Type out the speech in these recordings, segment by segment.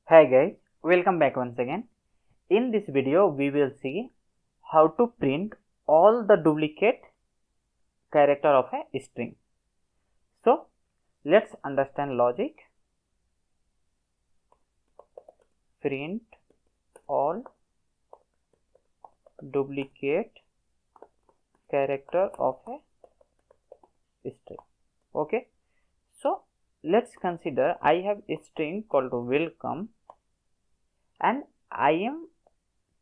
Hi guys, welcome back once again. In this video we will see how to print all the duplicate character of a string. So let's understand logic. Print all duplicate character of a string. Okay, so let's consider I have a string called welcome and I am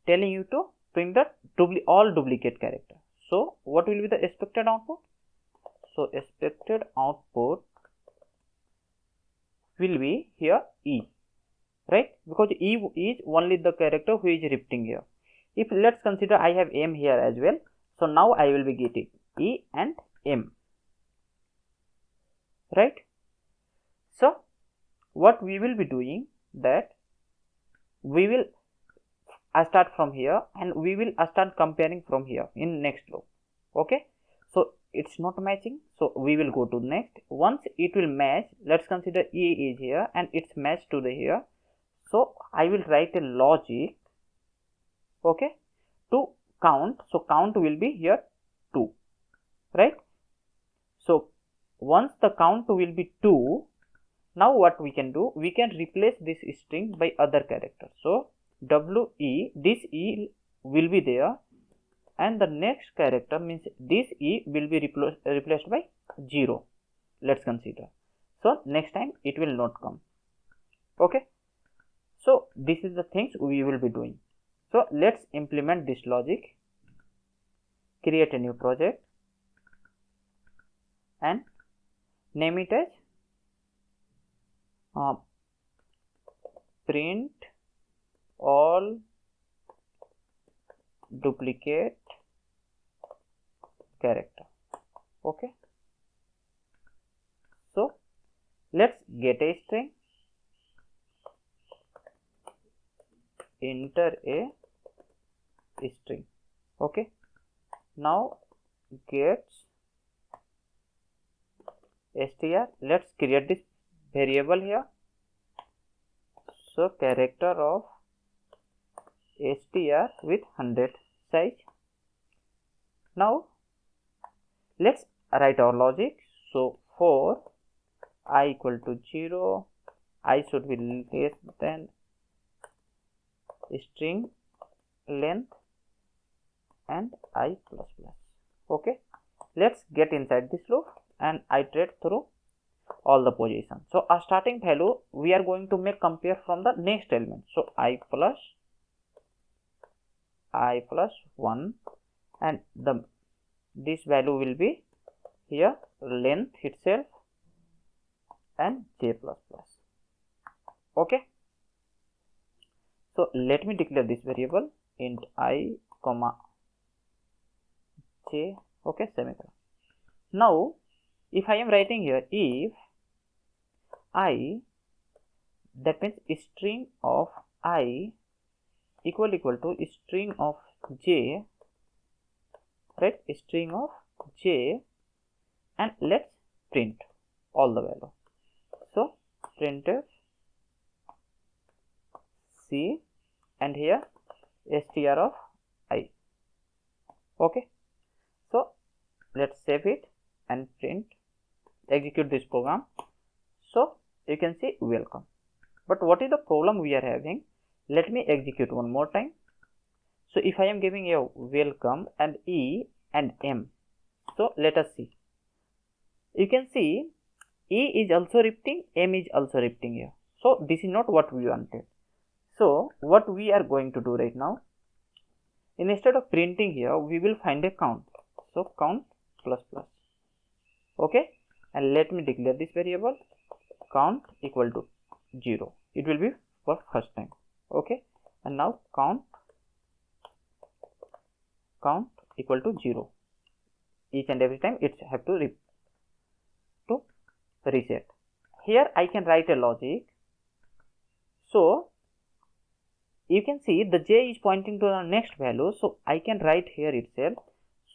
telling you to print the all duplicate character. So what will be the expected output? So expected output will be here E, right? Because E is only the character who is repeating here. If let's consider I have M here as well, so now I will be getting E and M, right? So what we will be doing that we will start from here and we will start comparing from here in next row. Okay, so it's not matching, so we will go to next. Once it will match, let's consider E is here and it's matched to the here, so I will write a logic, okay, to count. So count will be here 2, right? So once the count will be 2, now what we can do, we can replace this string by other character. So WE, this E will be there and the next character means this E will be replaced by 0. Let's consider. So next time it will not come. Okay. So this is the things we will be doing. So let's implement this logic. Create a new project and name it as print all duplicate character. Okay, so let's get a string, enter a string. Okay, now gets str. Let's create this variable here. So character of str with 100 size. Now let's write our logic. So for I equal to 0, I should be less than string length and I plus plus. Okay, let's get inside this loop and iterate through all the positions. So our starting value we are going to make compare from the next element. So I plus 1 and this value will be here length itself and j plus plus. Okay, so let me declare this variable int I comma j. Okay, semicolon. Now if I am writing here if I, that means string of I equal to string of j, right? String of j, and let's print all the value. So printf c and here str of I. Okay, so let's save it and print, execute this program. So you can see welcome. But what is the problem we are having? Let me execute one more time. So if I am giving a welcome and E and M, so let us see. You can see E is also repeating, M is also repeating here. So this is not what we wanted. So what we are going to do right now, instead of printing here, we will find a count. So count plus plus. Okay, and let me declare this variable count equal to 0. It will be for first time. Okay, and now count equal to 0. Each and every time it have to reset. Here I can write a logic. So you can see the j is pointing to the next value, so I can write here itself.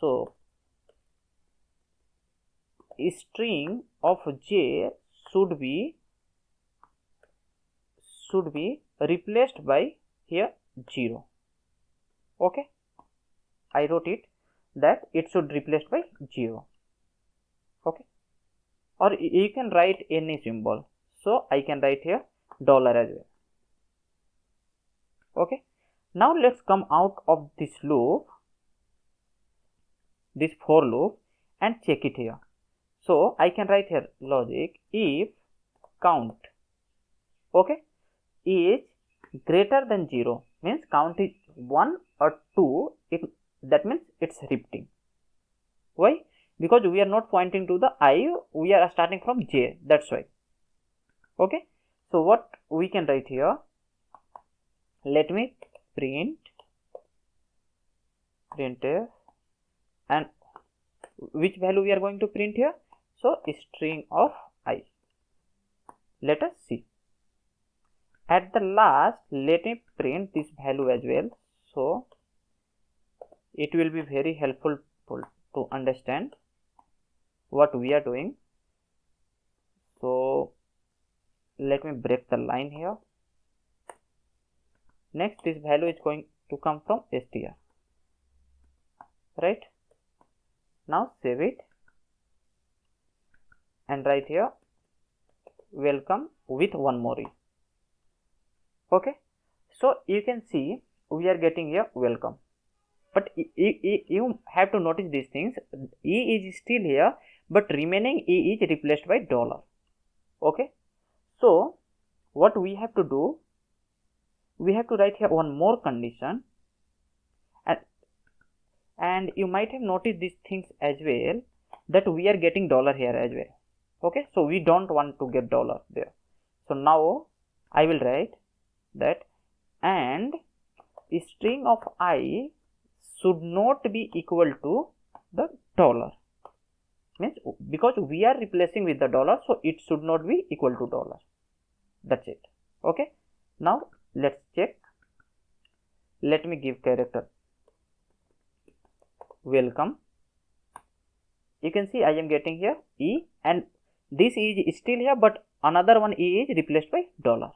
So a string of j should be should be replaced by here 0. Okay, I wrote it that it should replaced by 0. Okay, or you can write any symbol, so I can write here dollar as well. Okay, now let's come out of this loop, this for loop, and check it here. So I can write here logic if count, okay, is greater than 0, means count is 1 or 2, that means it's repeating. Why? Because we are not pointing to the I, we are starting from j, that's why. Okay, so what we can write here, let me printf, and which value we are going to print here? So string of I. Let us see. At the last, let me print this value as well, so it will be very helpful to understand what we are doing. So let me break the line here. Next, this value is going to come from str, right? Now save it and write here welcome with one more e. Okay, so you can see we are getting here welcome, but you have to notice these things. E is still here, but remaining e is replaced by dollar. Okay, so what we have to do, we have to write here one more condition, and you might have noticed these things as well, that we are getting dollar here as well. Okay, so we don't want to get dollar there. So now I will write that, and string of I should not be equal to the dollar, means because we are replacing with the dollar, so it should not be equal to dollar. That's it. Okay, now let's check. Let me give character welcome. You can see I am getting here e, and this e is still here, but another one e is replaced by dollar.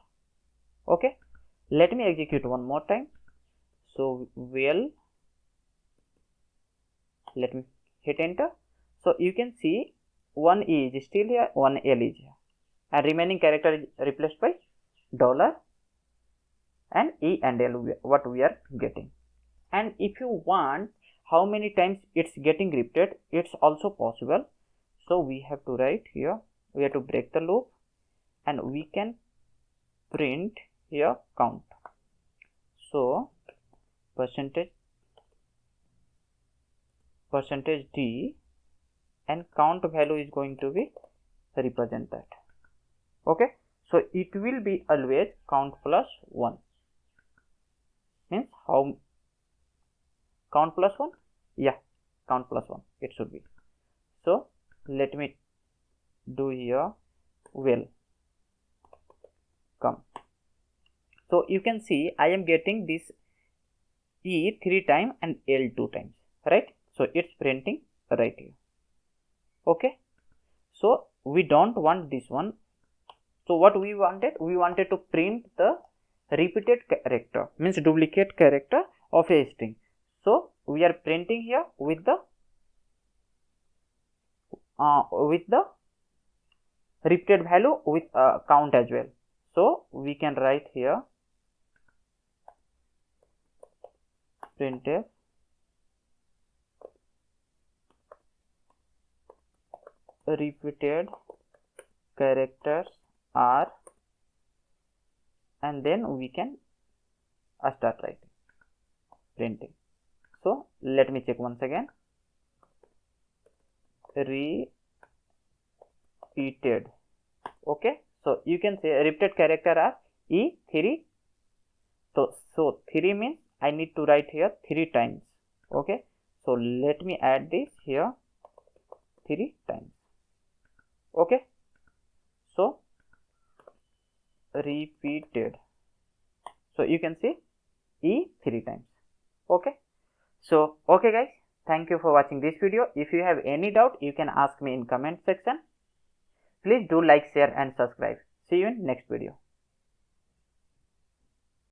Okay, let me execute one more time. So well, let me hit enter. So you can see one e is still here, one l is here, and remaining character is replaced by dollar, and e and l what we are getting. And if you want how many times it's getting repeated, it's also possible. So we have to write here, we have to break the loop, and we can print here count. So percentage d, and count value is going to be represent that. Okay, so it will be always count plus 1, means how count plus 1, yeah, count plus 1 it should be. So let me do here well come. So you can see I am getting this e 3 times and l 2 times, right? So it's printing right here. Okay, so we don't want this one. So what we wanted to print the repeated character, means duplicate character of a string. So we are printing here with the repeated value with count as well. So we can write here printf repeated characters are, and then we can start writing printing. So let me check once again, repeated. Okay, so you can say repeated character are e3. So 3 means I need to write here 3 times. Okay, so let me add this here 3 times. Okay, so repeated, so you can see e 3 times. Okay, so okay guys, thank you for watching this video. If you have any doubt, you can ask me in comment section. Please do like, share and subscribe. See you in next video.